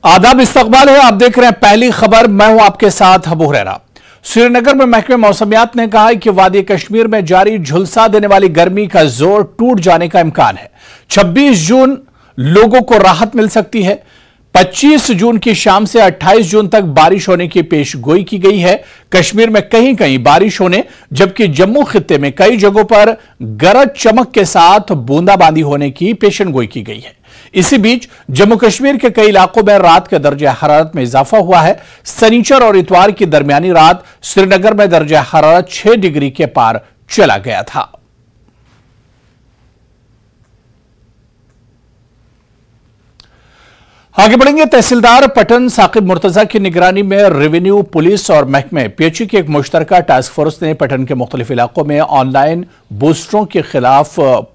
आदाब, इस्तकबाल है। आप देख रहे हैं पहली खबर। मैं हूं आपके साथ अबू हुरैरा। श्रीनगर में महकमे मौसमियात ने कहा है कि वादी कश्मीर में जारी झुलसा देने वाली गर्मी का जोर टूट जाने का इम्कान है। 26 जून लोगों को राहत मिल सकती है। 25 जून की शाम से 28 जून तक बारिश होने की पेशगोई की गई है। कश्मीर में कहीं कहीं बारिश होने, जबकि जम्मू खित्ते में कई जगहों पर गरज चमक के साथ बूंदाबांदी होने की पेशनगोई की गई है। इसी बीच जम्मू कश्मीर के कई इलाकों में रात के दर्जे हरारत में इजाफा हुआ है। शनिचर और इतवार की दरमियानी रात श्रीनगर में दर्जे हरारत 6 डिग्री के पार चला गया था। आगे बढ़ेंगे। तहसीलदार पटन साकिब मुर्तजा की निगरानी में रेवेन्यू, पुलिस और महकमे पीएचई की एक मुश्तरका टास्क फोर्स ने पटन के मुख्तलिफ इलाकों में ऑनलाइन बूस्टरों के खिलाफ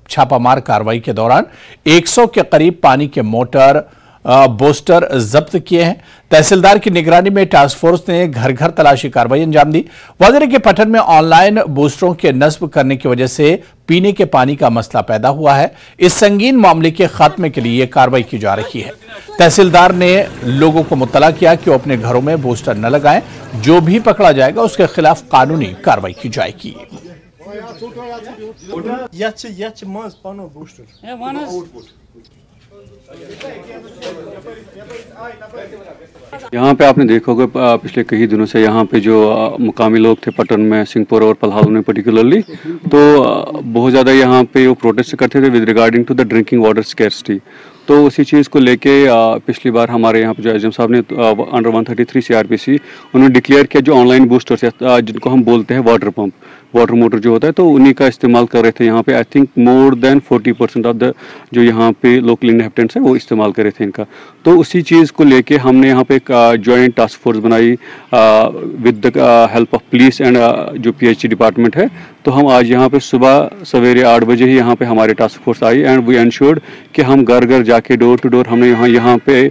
छापामार कार्रवाई के दौरान 100 के करीब पानी के मोटर बूस्टर जब्त किए हैं। तहसीलदार की निगरानी में टास्क फोर्स ने घर घर तलाशी कार्रवाई अंजाम दी। वाज़ेह के पटन में ऑनलाइन बूस्टरों के नस्ब करने की वजह से पीने के पानी का मसला पैदा हुआ है। इस संगीन मामले के खात्मे के लिए कार्रवाई की जा रही है। तहसीलदार ने लोगों को मुत्तला किया कि वो अपने घरों में बूस्टर न लगाएं। जो भी पकड़ा जाएगा उसके खिलाफ कानूनी कार्रवाई की जाएगी। यहाँ पे आपने देखा होगा पिछले कई दिनों से यहाँ पे जो मुकामी लोग थे पटन में, सिंहपुर और पलहाल में पर्टिकुलरली, तो बहुत ज़्यादा यहाँ पे वो प्रोटेस्ट करते थे with regarding to the drinking water scarcity. तो उसी चीज़ को लेके पिछली बार हमारे यहाँ पे जो एसडीएम साहब ने अंडर 133 CRPC उन्होंने डिक्लेयर किया जो ऑनलाइन बूस्टर्स है जिनको हम बोलते हैं वाटर पंप, वाटर मोटर जो होता है, तो उन्हीं का इस्तेमाल कर रहे थे यहाँ पे। I think more than 40% of the जो यहाँ पे लोकल इनहेबिटेंट्स हैं वो इस्तेमाल कर रहे थे इनका। तो उसी चीज़ को लेके हमने यहाँ पे एक जॉइंट टास्क फोर्स बनाई with the help of police and जो PHE डिपार्टमेंट है। तो हम आज यहाँ पे सुबह सवेरे 8 बजे ही यहाँ पे हमारे task force I and we ensured कि हम घर घर जाके डोर टू डोर हमने यहाँ पे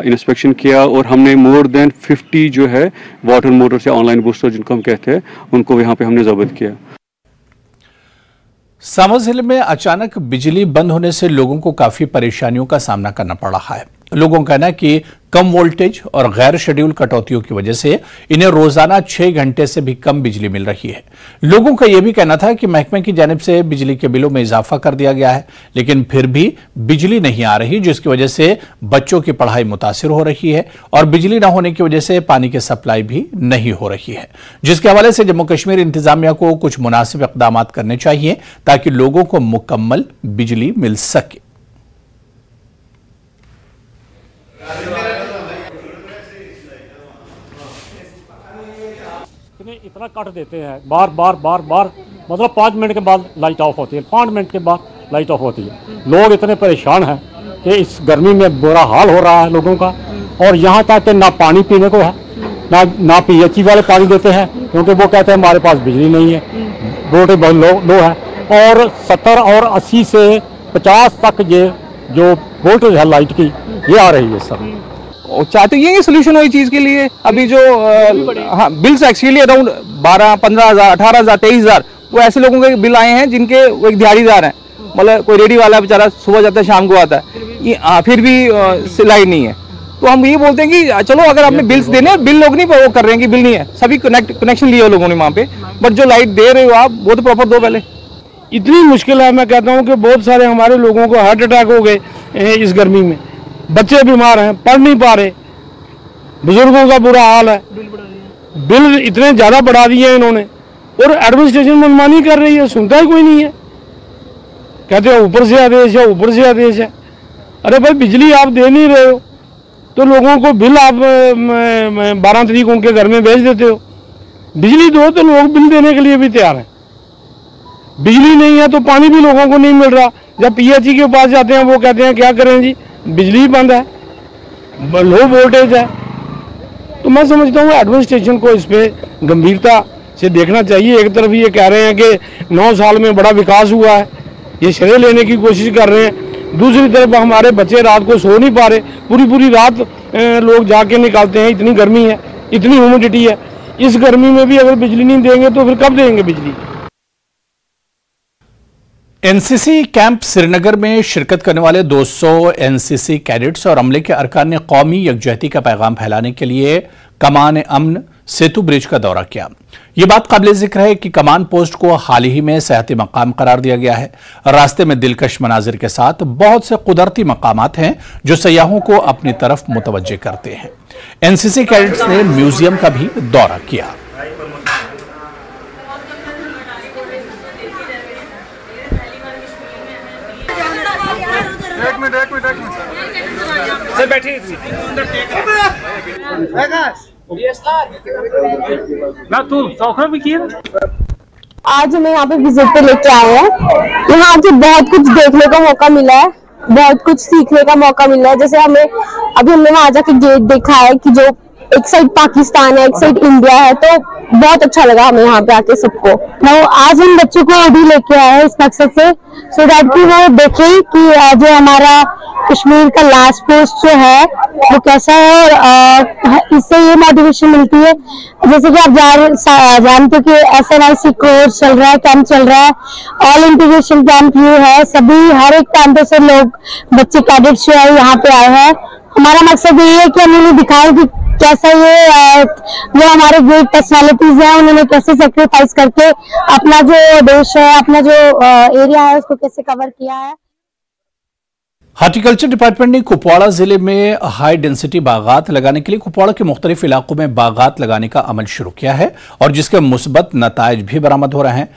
इंस्पेक्शन किया और हमने मोर देन 50 जो है वाटर मोटर से ऑनलाइन बूस्टर जिनको हम कहते हैं उनको यहाँ पे हमने जब्त किया। सामा जिले में अचानक बिजली बंद होने से लोगों को काफी परेशानियों का सामना करना पड़ रहा है। लोगों का कहना है कि कम वोल्टेज और गैर शेड्यूल कटौतियों की वजह से इन्हें रोजाना 6 घंटे से भी कम बिजली मिल रही है। लोगों का यह भी कहना था कि महकमे की जानिब से बिजली के बिलों में इजाफा कर दिया गया है, लेकिन फिर भी बिजली नहीं आ रही, जिसकी वजह से बच्चों की पढ़ाई मुतासिर हो रही है और बिजली न होने की वजह से पानी की सप्लाई भी नहीं हो रही है, जिसके हवाले से जम्मू कश्मीर इंतजामिया को कुछ मुनासिब इक़दाम करने चाहिए ताकि लोगों को मुकम्मल बिजली मिल सके। इतना कट देते हैं बार बार मतलब 5 मिनट के बाद लाइट ऑफ होती है, 5 मिनट के बाद लाइट ऑफ होती है। लोग इतने परेशान हैं कि इस गर्मी में बुरा हाल हो रहा है लोगों का। और यहाँ तक कि ना पानी पीने को है, ना PHE वाले पानी देते हैं क्योंकि वो कहते हैं हमारे पास बिजली नहीं है, वोल्टेज बहुत लो है। और 70 और 80 से 50 तक ये जो वोल्टेज है लाइट की ये आ रही है सब। और चाहते ये सोल्यूशन हो इस चीज़ के लिए। अभी जो हाँ बिल्स एक्चुअली अराउंड 12, 15,000, 18,000, 23,000 वो ऐसे लोगों के बिल आए हैं जिनके वो एक दिहाड़ीदार हैं, मतलब कोई रेडी वाला बेचारा सुबह जाता है शाम को आता है, फिर भी लाइट नहीं है। तो हम ये बोलते हैं कि चलो अगर आपने बिल्स देने, बिल लोग नहीं वो कर रहे हैं कि बिल नहीं है, सभी कनेक्शन लिए लोगों ने वहाँ पे, बट जो लाइट दे रहे हो आप वो तो प्रॉपर दो पहले। इतनी मुश्किल है, मैं कहता हूँ कि बहुत सारे हमारे लोगों को हार्ट अटैक हो गए इस गर्मी में, बच्चे बीमार हैं, पढ़ नहीं पा रहे, बुजुर्गों का बुरा हाल है। बिल इतने ज़्यादा बढ़ा दिए हैं इन्होंने और एडमिनिस्ट्रेशन मनमानी कर रही है, सुनता ही कोई नहीं है। कहते हैं ऊपर से आदेश है, ऊपर से आदेश है। अरे भाई बिजली आप दे नहीं रहे हो तो लोगों को बिल आप 12 तारीख उनके घर में भेज देते हो। बिजली दो तो लोग बिल देने के लिए भी तैयार हैं। बिजली नहीं है तो पानी भी लोगों को नहीं मिल रहा। जब PHE के पास जाते हैं वो कहते हैं क्या करें जी, बिजली बंद है, लो वोल्टेज है। तो मैं समझता हूँ एडमिनिस्ट्रेशन को इस पे गंभीरता से देखना चाहिए। एक तरफ ये कह रहे हैं कि 9 साल में बड़ा विकास हुआ है, ये श्रेय लेने की कोशिश कर रहे हैं। दूसरी तरफ हमारे बच्चे रात को सो नहीं पा रहे, पूरी रात लोग जाके निकालते हैं। इतनी गर्मी है, इतनी ह्यूमिडिटी है, इस गर्मी में भी अगर बिजली नहीं देंगे तो फिर कब देंगे बिजली। एनसीसी कैंप श्रीनगर में शिरकत करने वाले 200 एनसीसी कैडेट्स और अमले के अरकान ने कौमी यकजहती का पैगाम फैलाने के लिए कमान अमन सेतु ब्रिज का दौरा किया। ये बात काबिल जिक्र है कि कमान पोस्ट को हाल ही में सेहती मकाम करार दिया गया है। रास्ते में दिलकश मनाजिर के साथ बहुत से कुदरती मकामात हैं जो सयाहों को अपनी तरफ मुतवज्जे करते हैं। एनसीसी कैडेट्स ने म्यूजियम का भी दौरा किया। एक मिनट सर बैठिए। आज हमें यहाँ पे विजिट पे लेके आए हैं। यहाँ आके बहुत कुछ देखने का मौका मिला है, बहुत कुछ सीखने का मौका मिला है। जैसे हमने वहाँ जाके गेट देखा है कि जो एक साइड पाकिस्तान है, एक साइड इंडिया है, तो बहुत अच्छा लगा हमें यहाँ पे आके सबको। आज हम बच्चों को अभी लेके आए हैं इस मकसद से, सो दैट कि वो देखें कि जो हमारा कश्मीर का लास्ट पोस्ट जो है वो कैसा है, और इससे ये मोटिवेशन मिलती है। जैसे कि आप जानते हो कि SNIC कोर्स चल रहा है, कैंप चल रहा है, ऑल इंटीग्रेशन कैंप ये है। सभी हर एक कैंप से लोग बच्चे कैडेट्स जो है यहाँ पे आए हैं। हमारा मकसद ये है कि हम उन्हें दिखाएं कि कैसा ये जो हमारे ग्रेट पर्सनालिटीज हैं उन्होंने कैसे सेक्रीफाइस करके अपना जो देश है, अपना जो एरिया है उसको कैसे कवर किया है। हार्टिकल्चर डिपार्टमेंट ने कुपवाड़ा जिले में हाई डेंसिटी बागात लगाने के लिए कुपवाड़ा के मुख्तलिफ इलाकों में बागात लगाने का अमल शुरू किया है और जिसके मुस्बत नताइज भी बरामद हो रहे हैं।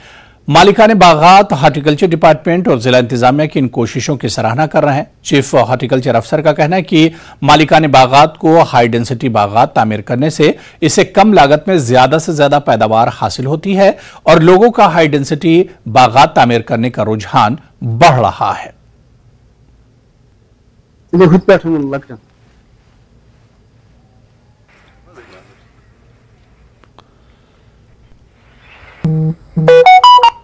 मालिकाने बागात हार्टिकल्चर डिपार्टमेंट और जिला इंतजामिया की इन कोशिशों की सराहना कर रहे हैं। चीफ हार्टिकल्चर अफसर का कहना है कि मालिकाने बागात को हाई डेंसिटी बागात तामीर करने से इसे कम लागत में ज्यादा से ज्यादा पैदावार हासिल होती है और लोगों का हाई डेंसिटी बागात तामीर करने का रुझान बढ़ रहा है।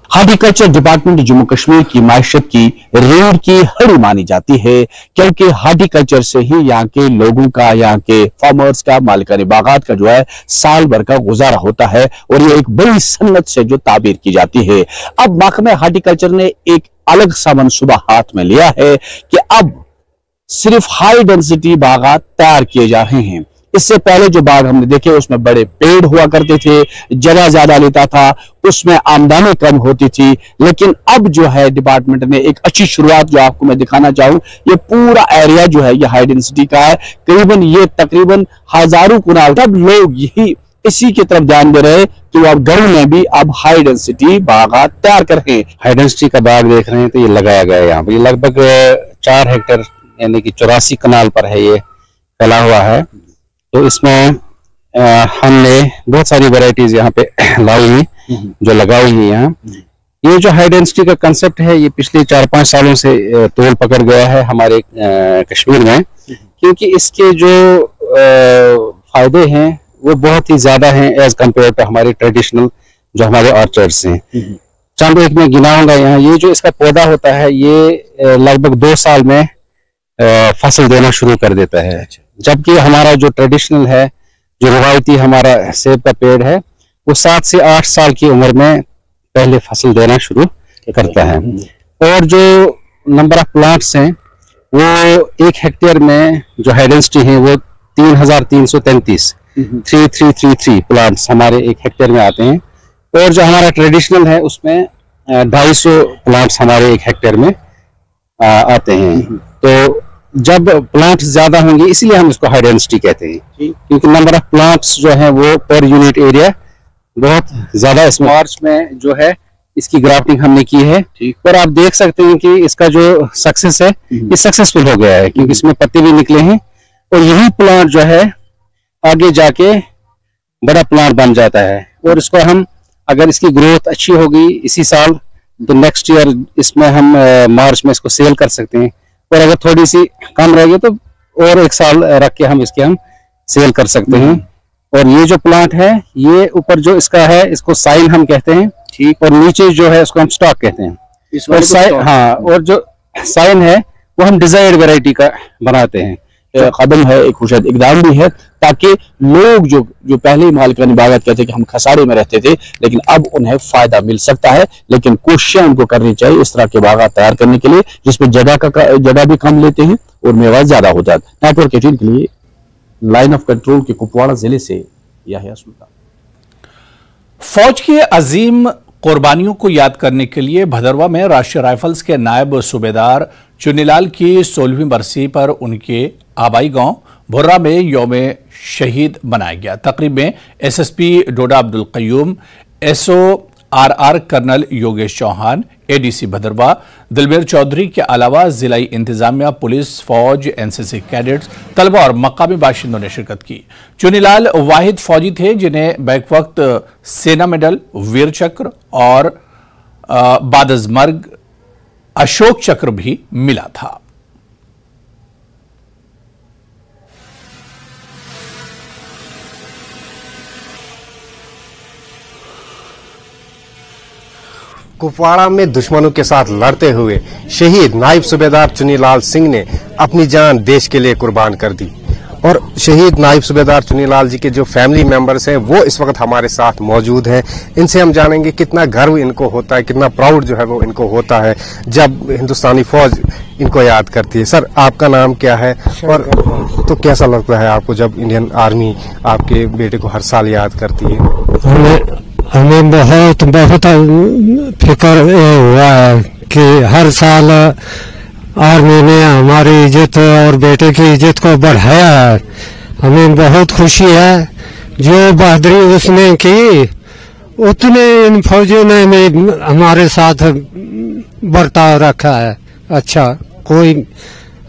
हार्टिकल्चर डिपार्टमेंट जम्मू कश्मीर की मायशत की रीढ़ की हड्डी मानी जाती है, क्योंकि हार्टिकल्चर से ही यहाँ के लोगों का, यहाँ के फार्मर्स का, मालिकाने बागात का जो है साल भर का गुजारा होता है और ये एक बड़ी सन्नत से जो ताबीर की जाती है। अब महकमे हार्टिकल्चर ने एक अलग सा मनसूबा हाथ में लिया है कि अब सिर्फ हाई डेंसिटी बागात तैयार किए जा रहे हैं। इससे पहले जो बाग हमने देखे उसमें बड़े पेड़ हुआ करते थे, जगह ज्यादा लेता था, उसमें आमदनी कम होती थी। लेकिन अब जो है डिपार्टमेंट ने एक अच्छी शुरुआत जो आपको मैं दिखाना चाहूँ, ये पूरा एरिया जो है ये हाई डेंसिटी का है। तकरीबन हजारों कुनाल। तब लोग यही इसी की तरफ ध्यान दे रहे हैं कि वो अब गर्मी में भी अब हाई डेंसिटी बागात तैयार कर रहे हैं। हाई डेंसिटी का बाग देख रहे हैं तो ये लगाया गया है यहाँ पर। ये लगभग 4 हेक्टेयर यानी कि 84 कनाल पर है ये फैला हुआ है। तो इसमें हमने बहुत सारी वैरायटीज यहाँ पे लाई हुई जो लगाई हुई यहाँ। ये जो हाई डेंसिटी का कंसेप्ट है ये पिछले 4-5 सालों से तोड़ पकड़ गया है हमारे कश्मीर में, क्योंकि इसके जो फायदे हैं वो बहुत ही ज्यादा हैं एज कम्पेयर टू हमारे ट्रेडिशनल जो हमारे ऑर्चर्ड्स हैं। चंद एक में गिनाऊंगा यहाँ। ये जो इसका पौधा होता है ये लगभग 2 साल में फसल देना शुरू कर देता है, जबकि हमारा जो ट्रेडिशनल है, जो रवायती हमारा सेब का पेड़ है, वो 7 से 8 साल की उम्र में पहले फसल देना शुरू करता है। और जो नंबर ऑफ प्लांट्स हैं वो 1 हेक्टेयर में जो हाई डेंसिटी है वो 3333 प्लांट्स हमारे 1 हेक्टेयर में आते हैं। और जो हमारा ट्रेडिशनल है उसमें 250 प्लांट्स हमारे 1 हेक्टेयर में आते हैं। तो जब प्लांट ज्यादा होंगे इसलिए हम इसको हाई डेंसिटी कहते हैं, क्योंकि नंबर ऑफ प्लांट्स जो है वो पर यूनिट एरिया बहुत ज्यादा। इसमें मार्च में जो है इसकी ग्राफ्टिंग हमने की है और आप देख सकते हैं कि इसका जो सक्सेस है ये सक्सेसफुल हो गया है, क्योंकि इसमें पत्ते भी निकले हैं और यही प्लांट जो है आगे जाके बड़ा प्लांट बन जाता है। और इसको हम अगर इसकी ग्रोथ अच्छी होगी इसी साल तो नेक्स्ट ईयर इसमें हम मार्च में इसको सेल कर सकते हैं। और अगर थोड़ी सी कम रहेगी तो और 1 साल रख के हम सेल कर सकते हैं। और ये जो प्लांट है ये ऊपर जो इसका है इसको साइन हम कहते हैं, ठीक, और नीचे जो है उसको हम स्टॉक कहते हैं। और और जो साइन है वो हम डिजायर्ड वैरायटी का बनाते हैं, कदम है, एक खुशद इकदाम भी है, ताकि लोग जो पहले मालिकानी बागात कहते कि हम खसारे में रहते थे, लेकिन अब उन्हें फायदा मिल सकता है। लेकिन कोशिशें उनको करनी चाहिए इस तरह के बागात तैयार करने के लिए जिसमें जगह भी कम लेते हैं और मेवा ज्यादा हो जाता है। नेटवर्क 18 के लिए लाइन ऑफ कंट्रोल के कुपवाड़ा जिले से याहिया सुल्तान। फौज की अजीम कुर्बानियों को याद करने के लिए भदरवा में राष्ट्रीय राइफल्स के नायब सूबेदार चुन्नीलाल की 16वीं बरसी पर उनके आबाई गांव भुर्रा में यौम शहीद मनाया गया। तकरीब में SSP Doda Abdul Qayoom, SORR colonel Yogesh Chauhan, ADC Bhaderwah Dilber Chaudhary के अलावा जिलाई इंतजामिया, पुलिस, फौज, NCC कैडेट्स, तलबा और मकामी बाशिंदों ने शिरकत की। चुन्नीलाल वाहिद फौजी थे जिन्हें बैक वक्त सेना मेडल, वीर चक्र और बादजमर्ग अशोक चक्र भी मिला था। कुपवाड़ा में दुश्मनों के साथ लड़ते हुए शहीद नायब सूबेदार चुन्नीलाल सिंह ने अपनी जान देश के लिए कुर्बान कर दी। और शहीद नायब सूबेदार चुन्नीलाल जी के जो फैमिली मेंबर्स हैं वो इस वक्त हमारे साथ मौजूद हैं। इनसे हम जानेंगे कितना गर्व इनको होता है, कितना प्राउड जो है वो इनको होता है जब हिंदुस्तानी फौज इनको याद करती है। सर, आपका नाम क्या है और तो कैसा लगता है आपको जब इंडियन आर्मी आपके बेटे को हर साल याद करती है? हमें बहुत फिक्र हुआ है कि हर साल आर्मी ने हमारी इज्जत और बेटे की इज्जत को बढ़ाया है। हमें बहुत खुशी है। जो बहादुरी उसने की उतने इन फौजियों ने भी हमारे साथ बर्ताव रखा है। अच्छा,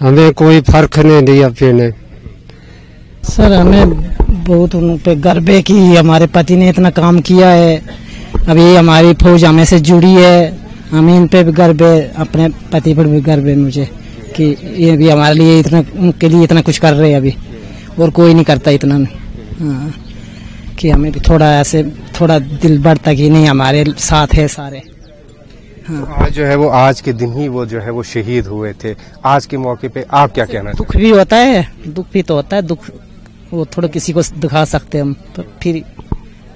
हमें कोई फर्क नहीं दिया पीने। सर, हमें बहुत उन पे गर्व है कि हमारे पति ने इतना काम किया है। अभी हमारी फौज हमें से जुड़ी है। हमें इन पे भी गर्व है, अपने पति पर भी गर्व है मुझे कि ये भी हमारे लिए इतना, उनके लिए इतना कुछ कर रहे हैं अभी, और कोई नहीं करता इतना। हाँ, कि हमें भी थोड़ा ऐसे थोड़ा दिल बढ़ता कि नहीं हमारे साथ है सारे। हाँ। आज जो है वो आज के दिन ही वो जो है वो शहीद हुए थे। आज के मौके पे आप क्या कहना चाहते हैं? दुख भी होता है, दुख भी तो होता है। दुख वो थोड़ा किसी को दिखा सकते हैं हम, तो फिर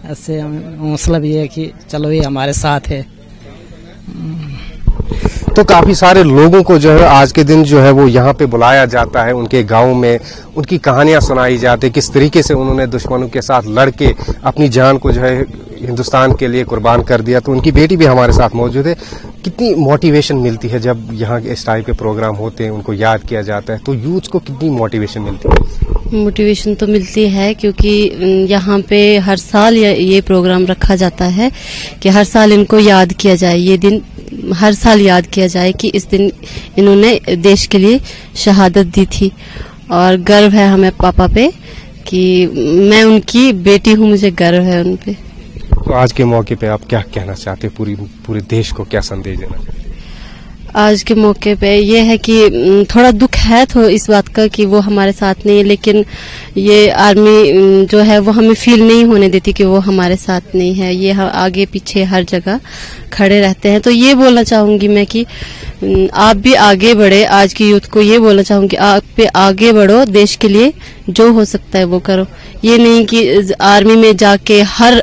ऐसे हमें हौसला भी है कि चलो ये हमारे साथ है। तो काफी सारे लोगों को जो है आज के दिन जो है वो यहाँ पे बुलाया जाता है, उनके गांव में उनकी कहानियां सुनाई जाती है, किस तरीके से उन्होंने दुश्मनों के साथ लड़के अपनी जान को जो है हिंदुस्तान के लिए कुर्बान कर दिया। तो उनकी बेटी भी हमारे साथ मौजूद है। कितनी मोटिवेशन मिलती है जब यहाँ इस टाइप के प्रोग्राम होते हैं, उनको याद किया जाता है, तो यूथ को कितनी मोटिवेशन मिलती है? मोटिवेशन तो मिलती है क्योंकि यहाँ पे हर साल ये प्रोग्राम रखा जाता है कि हर साल इनको याद किया जाए। ये दिन हर साल याद किया जाए कि इस दिन इन्होंने देश के लिए शहादत दी थी। और गर्व है हमें पापा पे कि मैं उनकी बेटी हूँ, मुझे गर्व है उन पे। तो आज के मौके पे आप क्या कहना चाहते हैं? पूरे देश को क्या संदेश देना चाहते हैं? आज के मौके पे ये है कि थोड़ा दुख है तो इस बात का कि वो हमारे साथ नहीं है, लेकिन ये आर्मी जो है वो हमें फील नहीं होने देती कि वो हमारे साथ नहीं है। ये आगे पीछे हर जगह खड़े रहते हैं। तो ये बोलना चाहूंगी मैं कि आप भी आगे बढ़े। आज की यूथ को ये बोलना चाहूंगी, आप पे आगे बढ़ो, देश के लिए जो हो सकता है वो करो। ये नहीं कि आर्मी में जाके हर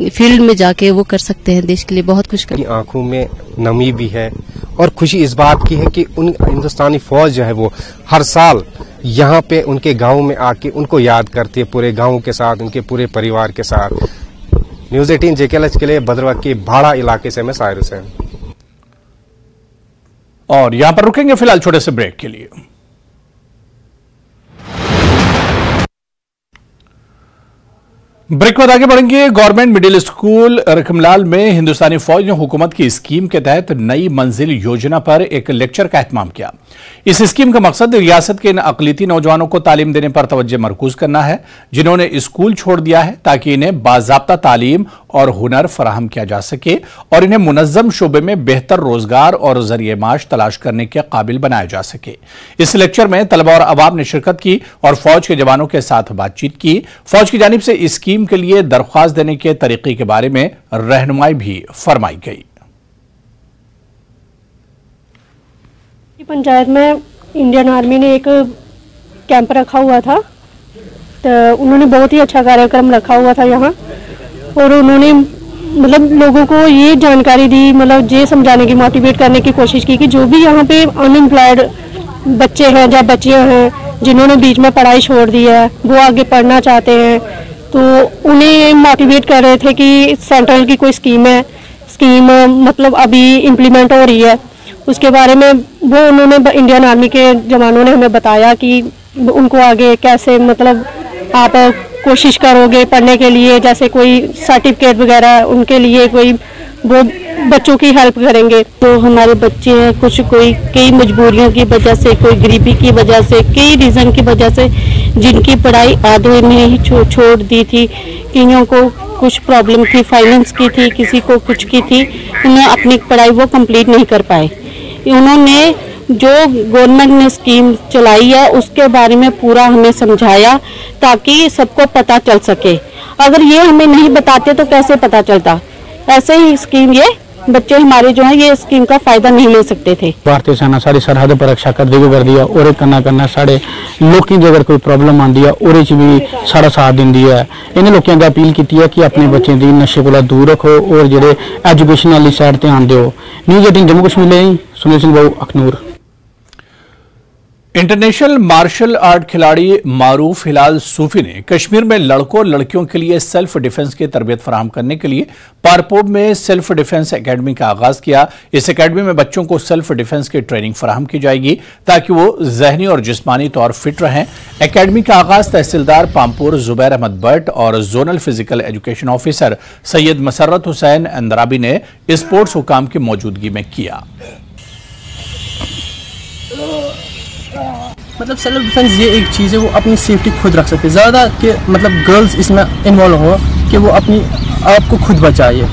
फील्ड में जाके वो कर सकते हैं, देश के लिए बहुत कुछ कर। आंखों में नमी भी है और खुशी इस बात की है कि उन हिंदुस्तानी फौज जो है वो हर साल यहाँ पे उनके गांव में आके उनको याद करती है, पूरे गांव के साथ, उनके पूरे परिवार के साथ। न्यूज़ 18 JKLH के लिए भद्रवा के भाड़ा इलाके से मैं साहिर हुसैन। और यहां पर रुकेंगे फिलहाल छोटे से ब्रेक के लिए। ब्रेक बाद आगे बढ़ेंगे। गवर्नमेंट मिडिल स्कूल रकमलाल में हिंदुस्तानी फौज ने हुकूमत की स्कीम के तहत नई मंजिल योजना पर एक लेक्चर का एहतमाम किया। इस स्कीम का मकसद रियासत के इन अकलीती नौजवानों को तालीम देने पर तवज्जो मरकूज करना है जिन्होंने स्कूल छोड़ दिया है, ताकि इन्हें बाज़ाब्ता तालीम और हुनर फराहम किया जा सके और इन्हें मुनज़्ज़म शोबे में बेहतर रोजगार और जरिए माश तलाश करने के काबिल बनाया जा सके। इस लेक्चर में तलबा और अवाम ने शिरकत की और फौज के जवानों के साथ बातचीत की। फौज की जानिब से स्कीम के लिए दरख्वास्त देने के तरीके के बारे में रहनुमाई भी फरमाई गई। पंचायत में इंडियन आर्मी ने एक कैंप रखा हुआ था, तो उन्होंने बहुत ही अच्छा कार्यक्रम रखा हुआ था यहाँ, और उन्होंने मतलब लोगों को ये जानकारी दी, मतलब ये समझाने की, मोटिवेट करने की कोशिश की कि जो भी यहाँ पे अनएम्प्लॉयड बच्चे हैं या बच्चियाँ हैं जिन्होंने बीच में पढ़ाई छोड़ दी है, वो आगे पढ़ना चाहते हैं, तो उन्हें मोटिवेट कर रहे थे कि सेंट्रल की कोई स्कीम मतलब अभी इम्प्लीमेंट हो रही है, उसके बारे में वो उन्होंने इंडियन आर्मी के जवानों ने हमें बताया कि उनको आगे कैसे मतलब आप कोशिश करोगे पढ़ने के लिए, जैसे कोई सर्टिफिकेट वगैरह उनके लिए कोई वो बच्चों की हेल्प करेंगे। तो हमारे बच्चे हैं कुछ कोई कई मजबूरियों की वजह से, कोई गरीबी की वजह से, कई रीज़न की वजह से जिनकी पढ़ाई आधे में ही छोड़ दी थी, कईयों को कुछ प्रॉब्लम थी, फाइनेंस की थी, किसी को कुछ की थी, उन्हें अपनी पढ़ाई वो कंप्लीट नहीं कर पाए। उन्होंने जो गवर्नमेंट ने स्कीम चलाई है उसके बारे में पूरा हमें समझाया ताकि सबको पता चल सके। अगर ये हमें नहीं बताते तो कैसे पता चलता। ऐसे ही स्कीम ये बच्चे हमारे जो है ये स्कीम का फायदा नहीं ले सकते थे। भारतीय सेना सारी सरहद पर रक्षा कर दिया और करना साढ़े लोगों की अगर कोई प्रॉब्लम आती है और भी सारा साथ दी है। इन्हें लोगों की अपील की है कि अपने बच्चे की नशे को दूर रखो और जो एजुकेशन वाली साइड ध्यान दो। न्यूज़ 18 जम्मू कश्मीर सुनील सिंह बाबू अखनूर। इंटरनेशनल मार्शल आर्ट खिलाड़ी मारूफ हिलाल सूफी ने कश्मीर में लड़कों और लड़कियों के लिए सेल्फ डिफेंस की तरबियत फराहम करने के लिए पारपोब में सेल्फ डिफेंस एकेडमी का आगाज किया। इस एकेडमी में बच्चों को सेल्फ डिफेंस की ट्रेनिंग फराहम की जाएगी ताकि वो जहनी और जिस्मानी तौर फिट रहें। एकेडमी का आगाज तहसीलदार पामपुर जुबैर अहमद भट्ट और zonal physical education officer Syed Masarrat Hussain Andrabi ने स्पोर्ट्स हुकाम की मौजूदगी में किया। मतलब सेल्फ डिफेंस ये एक चीज़ है, वो अपनी सेफ्टी खुद रख सकते हैं, ज़्यादा कि मतलब गर्ल्स इसमें इन्वॉल्व हो कि वो अपनी आप को खुद बचाइए।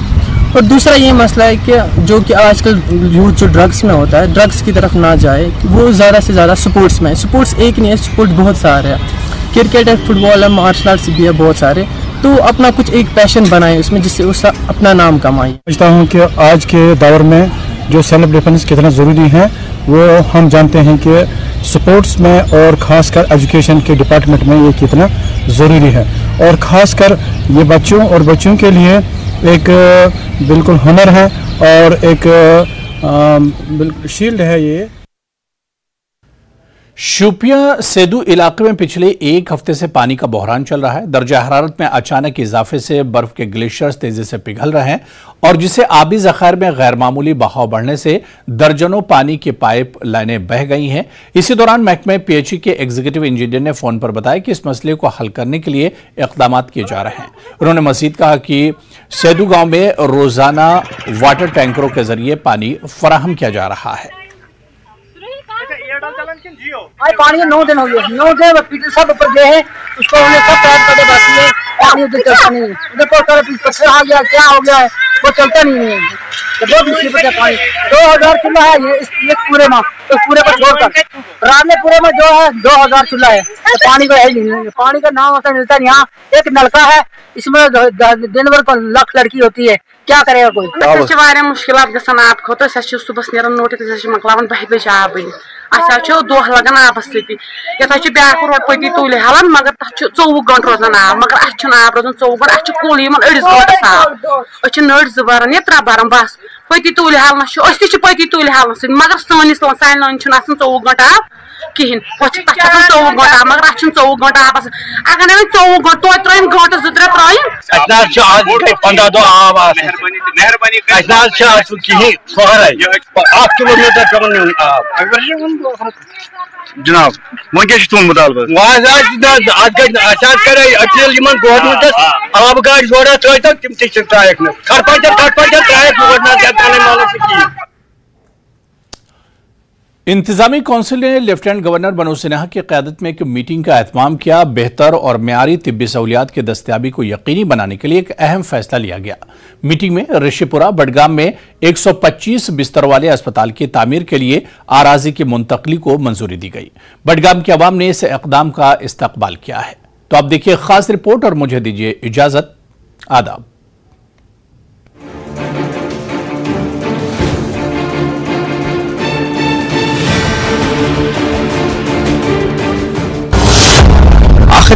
और दूसरा ये मसला है कि जो कि आजकल यूथ जो ड्रग्स में होता है, ड्रग्स की तरफ ना जाए, कि वो ज़्यादा से ज़्यादा स्पोर्ट्स में। स्पोर्ट्स एक नहीं है, स्पोर्ट्स बहुत सारे हैं, क्रिकेट है, फुटबॉल है, मार्शल आर्ट्स भी है बहुत सारे। तो अपना कुछ एक पैशन बनाए उसमें जिससे उसका अपना नाम कमाए। समझता हूँ कि आज के दौर में जो सेल्फ डिफेंस कितना ज़रूरी है वो हम जानते हैं कि स्पोर्ट्स में और ख़ासकर एजुकेशन के डिपार्टमेंट में ये कितना ज़रूरी है। और ख़ासकर ये बच्चों और बच्चियों के लिए एक बिल्कुल हुनर है और एक शील्ड है। ये शोपियां सेदू इलाके में पिछले एक हफ्ते से पानी का बहरान चल रहा है। दर्जा हरारत में अचानक इजाफे से बर्फ के ग्लेशियर्स तेजी से पिघल रहे हैं और जिससे आबी ज़खायर में गैर मामूली बहाव बढ़ने से दर्जनों पानी की पाइप लाइनें बह गई हैं। इसी दौरान महकमे पीएचई के एग्जीक्यूटिव इंजीनियर ने फोन पर बताया कि इस मसले को हल करने के लिए इकदाम किए जा रहे हैं। उन्होंने मजीद कहा कि सेदू गांव में रोजाना वाटर टैंकरों के जरिए पानी फराहम किया जा रहा है। पानी 9 दिन हो गए, 9 दिन सब ऊपर गए हैं, उसको उन्हें सब पैर करके बाकी है, पानी उधर चलता नहीं है। उधर पत्थर आ गया, क्या हो गया है, वो चलता नहीं है। तो बहुत मुसीबत है। पानी 2000 चूल्हा है ये पूरे में, तो पूरे पर छोड़कर रात में पूरे में जो है 2000 चूल्हा है, तो पानी का है नहीं। पानी का नाम ऐसा मिलता नहीं। यहाँ एक नलका है, इसमें दिन भर को लाख लड़की होती है, क्या करेगा कोई। मुश्किल गसान आब खुद सुबह नीर नोट मकलावन 10 बजे आब दोह लगान आबस सती। ये ब्या रोड पति तुल हलन मगर तथ 24 घंटे रोजान आब, मगर अ आब रोजान 24 घंटे, अ कुल अड़िस घंटस आब, अ नड़ 2 भरान या 3 भरान बस। पति तुल हलन पति तुल हलन सत, मगर सानिस सान लाइन 24 घंटे आब कहें, 24 घंटे आब, मगर अ 24 घंटे आबस। अगर 24 घंटे तो त्रेन घंटे 2-3 त्रेन 15 दो आब मेहरबानी कहें सोहर 8 किलोमीटर जनाब वो तुम मुतालबा गवर्नमेंट आब गाड़ी जोड़ा तम तक इंतजामी काउंसिल ने लेफ्टिनेंट गवर्नर मनोज सिन्हा की क़यादत में एक मीटिंग का एहतमाम किया। बेहतर और मेयारी तिब्बी सहूलियात की दस्तयाबी को यकीनी बनाने के लिए एक अहम फैसला लिया गया। मीटिंग में ऋषिपुरा बडगाम में 125 बिस्तर वाले अस्पताल की तामीर के लिए आराजी की मुंतकली को मंजूरी दी गई। बडगाम की आवाम ने इस इक़दाम का इस्तकबाल किया है। तो आप देखिए खास रिपोर्ट और मुझे दीजिए इजाजत। आदाब।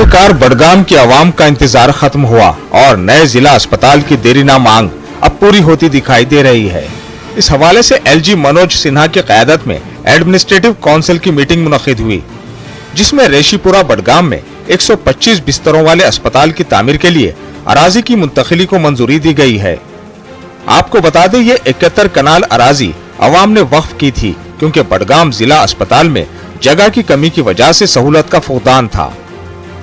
आखिरकार बडगाम की आवाम का इंतजार खत्म हुआ और नए जिला अस्पताल की देरीना मांग अब पूरी होती दिखाई दे रही है। इस हवाले से एलजी मनोज सिन्हा की क़यादत में एडमिनिस्ट्रेटिव काउंसिल की मीटिंग मुनक़िद हुई, जिसमें रेशीपुरा बडगाम में 125 बिस्तरों वाले अस्पताल की तामीर के लिए अराजी की मुंतकिली को मंजूरी दी गई है। आपको बता दें, ये 71 कनाल अराजी अवाम ने वक्फ की थी, क्योंकि बडगाम जिला अस्पताल में जगह की कमी की वजह से सहूलत का फुकदान था।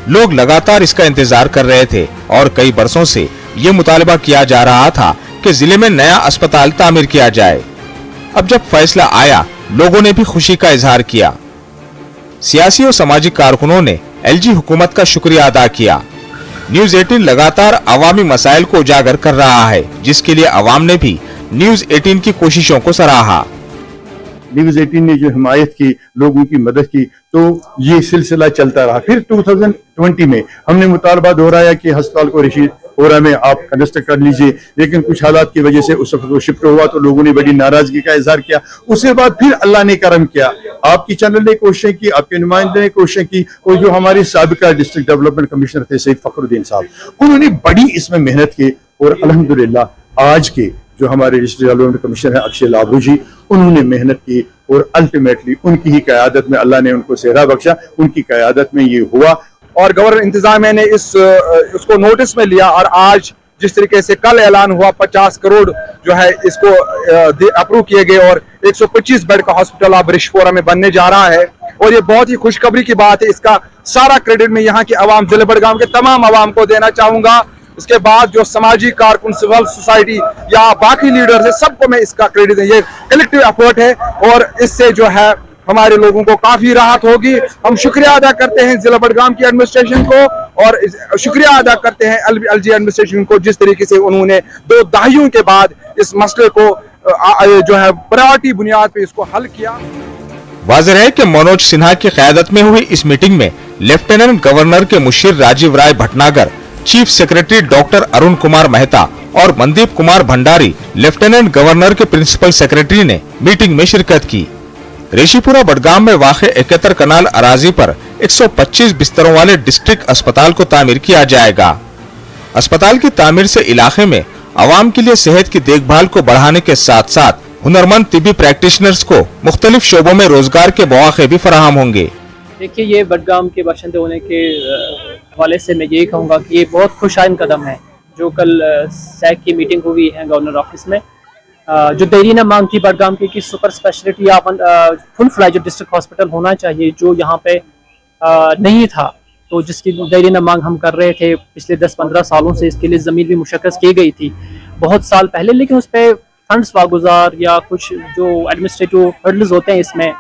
लोग लगातार इसका इंतजार कर रहे थे और कई बरसों से ये मुतालबा किया जा रहा था कि जिले में नया अस्पताल तामीर किया जाए। अब जब फैसला आया, लोगों ने भी खुशी का इजहार किया। सियासी और सामाजिक कारकुनों ने एलजी हुकूमत का शुक्रिया अदा किया। न्यूज 18 लगातार अवामी मसाइल को उजागर कर रहा है, जिसके लिए अवाम ने भी न्यूज 18 की कोशिशों को सराहा। न्यूज 18 ने जो हिमायत की, लोगों की मदद की, तो ये सिलसिला चलता रहा। फिर 2020 में हमने मुतालबा दोहराया कि अस्पताल को रेशीपुरा में आप कंस्ट्रक्ट कर लीजिए, लेकिन कुछ हालात की वजह से उस वक्त वो शिफ्ट हुआ तो लोगों ने बड़ी नाराजगी का इजहार किया। उसके बाद फिर अल्लाह ने करम किया, आपकी चैनल ने कोशिशें की, आपके नुमाइंदे ने कोशिशें की, और जो हमारे साबिका डिस्ट्रिक्ट डेवलपमेंट कमिश्नर थे सईद फखरुद्दीन साहब, उन्होंने बड़ी इसमें मेहनत की और अल्हम्दुलिल्लाह आज के जो हमारे डिस्ट्रिक्ट डेवलपमेंट कमिश्नर है अक्षय लाभरू जी, उन्होंने मेहनत की और अल्टीमेटली उनकी ही क़यादत में अल्लाह ने उनको सेहरा बख्शा, उनकी क़यादत में ये हुआ। और गवर्नर इंतजामिया ने उसको नोटिस में लिया और आज जिस तरीके से कल ऐलान हुआ 50 करोड़ जो है इसको अप्रूव किए गए और 125 बेड का हॉस्पिटल अब रेशीपुरा में बनने जा रहा है, और ये बहुत ही खुशखबरी की बात है। इसका सारा क्रेडिट मैं यहाँ की आवाम, जिले बडगाम के तमाम आवाम को देना चाहूंगा। इसके बाद जो समाजी कारकुन, सिविल सोसाइटी या बाकी लीडर्स है, सबको मैं इसका क्रेडिट, ये कलेक्टिव एफर्ट है और इससे जो है हमारे लोगों को काफी राहत होगी। हम शुक्रिया अदा करते हैं जिला बडगाम की एडमिनिस्ट्रेशन को और शुक्रिया अदा करते हैं एलजी एडमिनिस्ट्रेशन को, जिस तरीके से उन्होंने 2 दहाइयों के बाद इस मसले को जो है प्रायोरिटी बुनियाद पे इसको हल किया। वाज़ेह है कि मनोज सिन्हा की क़यादत में हुई इस मीटिंग में लेफ्टिनेंट गवर्नर के मुशीर Rajiv Rai Bhatnagar, chief secretary doctor Arun Kumar Mehta और मनदीप कुमार भंडारी, लेफ्टिनेंट गवर्नर के प्रिंसिपल सेक्रेटरी ने मीटिंग में शिरकत की। रेशीपुरा बडगाम में वाक़े 71 कनाल अराजी पर 125 बिस्तरों वाले डिस्ट्रिक्ट अस्पताल को तामीर किया जाएगा। अस्पताल की तामीर से इलाके में आवाम के लिए सेहत की देखभाल को बढ़ाने के साथ साथ हुनरमंद तिब्बी प्रैक्टिशनर्स को मुख्तलिफ शोबों में रोजगार के मौके भी फराहम होंगे। देखिए, ये बडगाम के बाशिंदे होने के हवाले से मैं यही कहूँगा कि ये बहुत खुशाइन कदम है जो कल सैक की मीटिंग हुई है गवर्नर ऑफिस में। जो देरीना मांग थी बडगाम की कि सुपर स्पेशलिटी या फुल फ्लैज डिस्ट्रिक्ट हॉस्पिटल होना चाहिए, जो यहाँ पे नहीं था, तो जिसकी देरीना मांग हम कर रहे थे पिछले 10-15 सालों से। इसके लिए ज़मीन भी मुशक्कस की गई थी बहुत साल पहले, लेकिन उस पर फंड्स वागुजार या कुछ जो एडमिनिस्ट्रेटिव हर्डल्स होते हैं, इसमें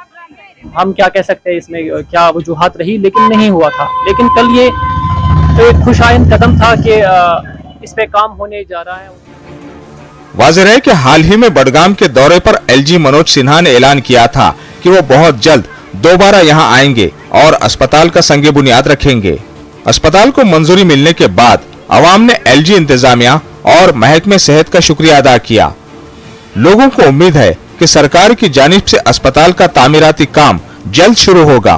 हम क्या कह सकते हैं, इसमें क्या वजूहात रही, लेकिन नहीं हुआ था। लेकिन कल ये एक खुशाइन कदम था कि इस पे काम होने जा रहा है। वाज़ेह है कि हाल ही में बडगाम के दौरे पर एलजी मनोज सिन्हा ने ऐलान किया था कि वो बहुत जल्द दोबारा यहां आएंगे और अस्पताल का संगे बुनियाद रखेंगे। अस्पताल को मंजूरी मिलने के बाद अवाम ने एलजी इंतजामिया और महकमे सेहत का शुक्रिया अदा किया। लोगों को उम्मीद है कि सरकार की जानिब से अस्पताल का तामीराती काम जल्द शुरू होगा।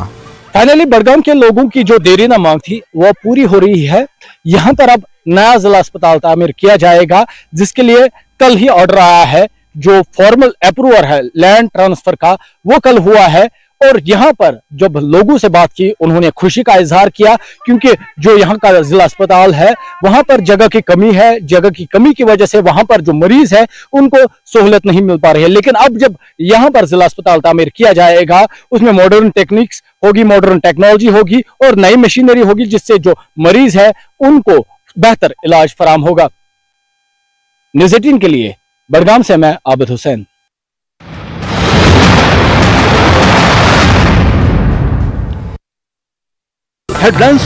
फाइनली बडगाम के लोगों की जो देरीना मांग थी वो पूरी हो रही है। यहाँ पर अब नया जिला अस्पताल तामीर किया जाएगा, जिसके लिए कल ही ऑर्डर आया है। जो फॉर्मल अप्रूवल है लैंड ट्रांसफर का, वो कल हुआ है। और यहाँ पर जब लोगों से बात की, उन्होंने खुशी का इजहार किया, क्योंकि जो यहाँ का जिला अस्पताल है वहां पर जगह की कमी है। जगह की कमी की वजह से वहां पर जो मरीज है उनको सहूलत नहीं मिल पा रही है। लेकिन अब जब यहाँ पर जिला अस्पताल तामीर किया जाएगा, उसमें मॉडर्न टेक्निक्स होगी, मॉडर्न टेक्नोलॉजी होगी और नई मशीनरी होगी, जिससे जो मरीज है उनको बेहतर इलाज फराम होगा। न्यूज़ 18 के लिए बडगाम से मैं आबिद हुसैन। हेडलाइंस